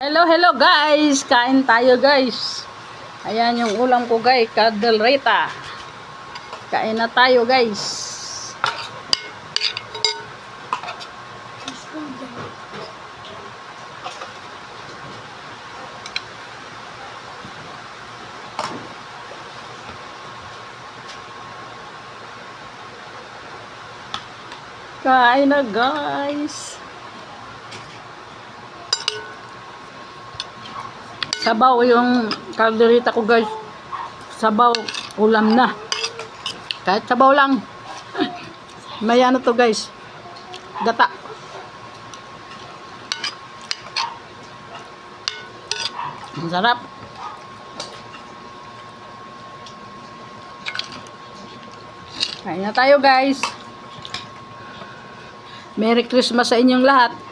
Hello, hello guys! Kain tayo guys. Ayan yung ulam ko guys, caldereta. Kain na tayo guys. Kain na guys. Sabaw yung caldereta ko guys. Sabaw, ulam na. Kahit sabaw lang. May ano to guys. Gata. Ang sarap. Kain na tayo guys. Merry Christmas sa inyong lahat.